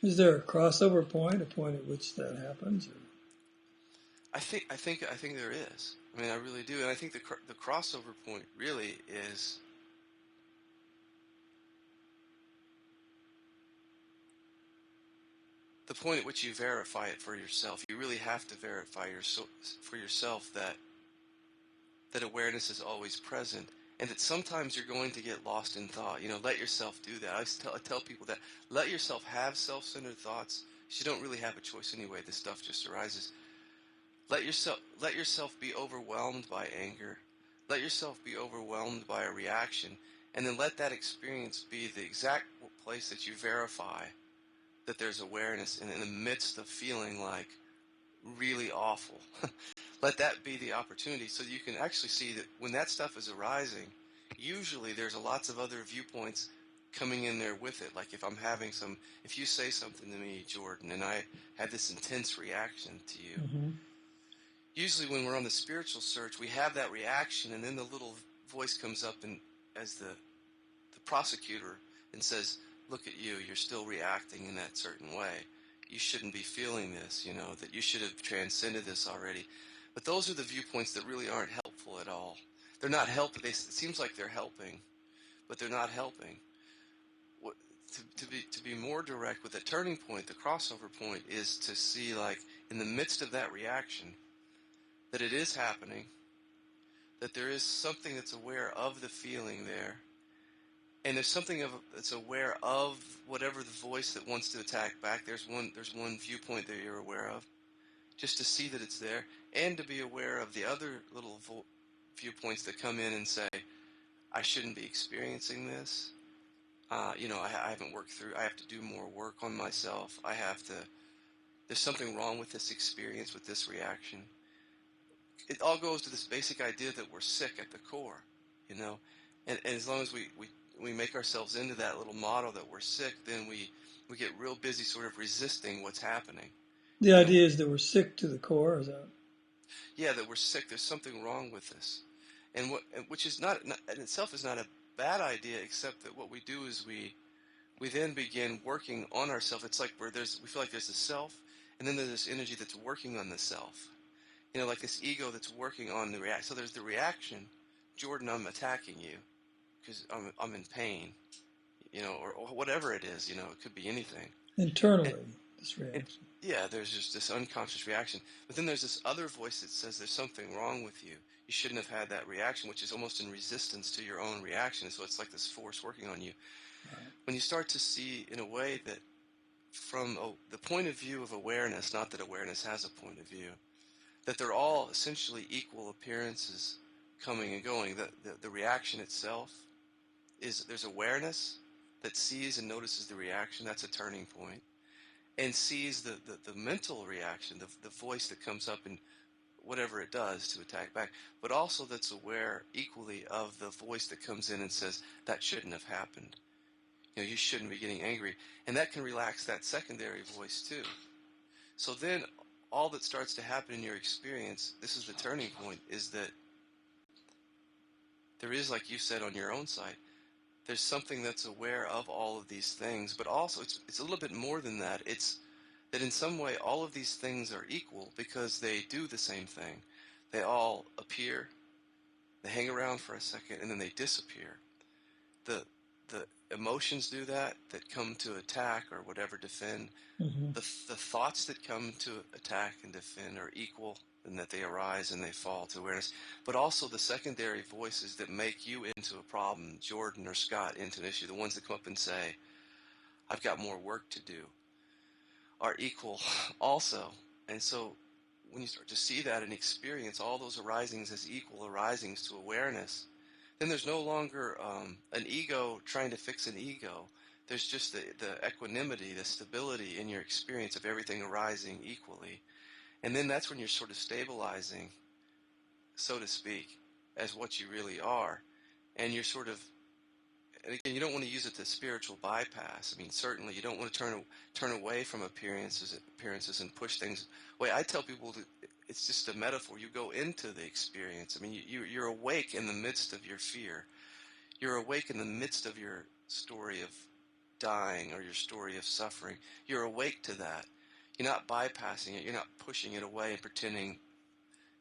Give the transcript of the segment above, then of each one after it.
Is there a crossover point, a point at which that happens? Or? I think there is. I mean, I really do, and I think the crossover point really is the point at which you verify it for yourself. You really have to verify for yourself that awareness is always present, and that sometimes you're going to get lost in thought. Let yourself do that. I tell people that let yourself have self-centered thoughts. You don't really have a choice anyway. This stuff just arises. Let yourself be overwhelmed by anger. Let yourself be overwhelmed by a reaction, and then let that experience be the exact place that you verify that there's awareness in the midst of feeling like really awful. Let that be the opportunity so you can actually see that when that stuff is arising, usually there's lots of other viewpoints coming in there with it. Like if you say something to me, Jordan, and I had this intense reaction to you, Mm-hmm. usually when we're on the spiritual search, we have that reaction, and then the little voice comes up and as the prosecutor and says, look at you, you're still reacting in that certain way. You shouldn't be feeling this, that you should have transcended this already. But those are the viewpoints that really aren't helpful at all. They're not helping. It seems like they're helping, but they're not helping. To be more direct with the turning point, the crossover point, is to see, like, in the midst of that reaction, that it is happening, that there is something that's aware of the feeling there, and there's something that's aware of whatever the voice that wants to attack back. There's one viewpoint that you're aware of, just to see that it's there, and to be aware of the other little viewpoints that come in and say, I shouldn't be experiencing this. I haven't worked through. I have to do more work on myself. There's something wrong with this experience, with this reaction. It all goes to this basic idea that we're sick at the core, and as long as we make ourselves into that little model that we're sick, then we get real busy sort of resisting what's happening. The You know, idea is that we're sick to the core. Is that? yeah, that we're sick. There's something wrong with this, which is not in itself is not a bad idea, except that what we do is we then begin working on ourselves. It's like we feel like there's the self, and then there's this energy that's working on the self. Like this ego that's working on the reaction. So there's the reaction, Jordan, I'm attacking you because I'm in pain, or whatever it is. It could be anything. And, Internally, this and reaction. yeah, there's just this unconscious reaction. But then there's this other voice that says there's something wrong with you. You shouldn't have had that reaction, which is almost in resistance to your own reaction. So it's like this force working on you. Right. When you start to see in a way that from the point of view of awareness, not that awareness has a point of view, that they're all essentially equal appearances coming and going. The reaction itself there's awareness that sees and notices the reaction. That's a turning point. And sees the mental reaction, the voice that comes up and whatever it does to attack back, but also that's aware equally of the voice that comes in and says, that shouldn't have happened. You shouldn't be getting angry. And that can relax that secondary voice too. So then all that starts to happen in your experience, this is the turning point, is that there is, like you said on your own side, there's something that's aware of all of these things, but also it's a little bit more than that. It's that in some way all of these things are equal because they do the same thing. They all appear, they hang around for a second, and then they disappear. The the emotions do that come to attack or whatever, defend. Mm-hmm. The thoughts that come to attack and defend are equal in that they arise and they fall to awareness. But also the secondary voices that make you into a problem, Jordan or Scott into an issue, the ones that come up and say, I've got more work to do, are equal also. And so when you start to see that and experience all those arisings as equal arisings to awareness, then there's no longer an ego trying to fix an ego. There's just the equanimity, the stability in your experience of everything arising equally. And then that's when you're sort of stabilizing, so to speak, as what you really are. And you're sort of, and again, you don't want to use it to spiritual bypass. I mean, certainly you don't want to turn away from appearances and push things away. I tell people it's just a metaphor. You go into the experience. I mean, you're awake in the midst of your fear. You're awake in the midst of your story of dying or your story of suffering. You're awake to that. You're not bypassing it. You're not pushing it away and pretending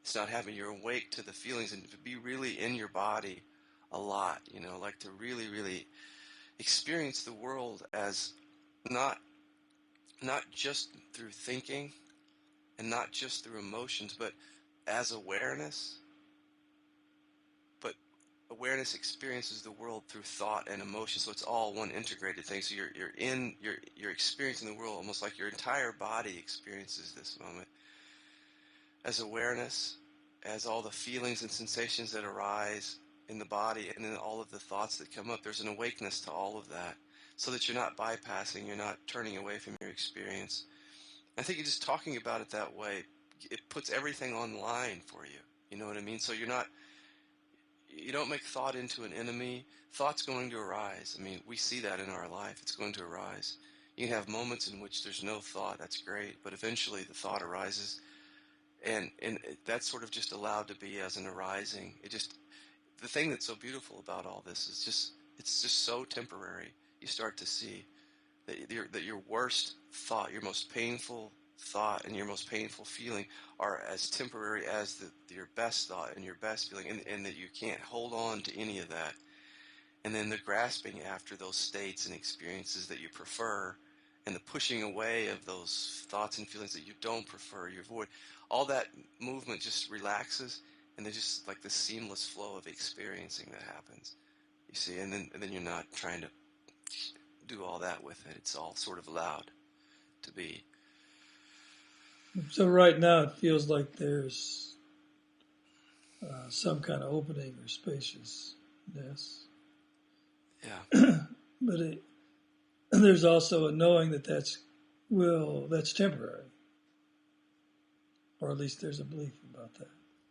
it's not happening. You're awake to the feelings and to be really in your body a lot, like to really, really experience the world as not just through thinking and not just through emotions, but as awareness. But awareness experiences the world through thought and emotion, so it's all one integrated thing. So you're experiencing the world almost like your entire body experiences this moment as awareness, as all the feelings and sensations that arise in the body, and then all of the thoughts that come up. There's an awakeness to all of that, so that you're not bypassing, you're not turning away from your experience. I think just talking about it that way, it puts everything online for you. You know what I mean? So you don't make thought into an enemy. Thought's going to arise. I mean, we see that in our life. It's going to arise. You can have moments in which there's no thought. That's great. But eventually the thought arises. And that's sort of just allowed to be as an arising. The thing that's so beautiful about all this is it's just so temporary. You start to see that your worst thought, your most painful thought and your most painful feeling are as temporary as your best thought and your best feeling, and that you can't hold on to any of that. And then the grasping after those states and experiences that you prefer, and the pushing away of those thoughts and feelings that you don't prefer, you avoid, all that movement just relaxes, and there's just like this seamless flow of experiencing that happens. You see, and then you're not trying to do all that with it. It's all sort of allowed to be. So right now it feels like there's some kind of opening or spaciousness. Yeah. But there's also a knowing that that's temporary. Or at least there's a belief about that.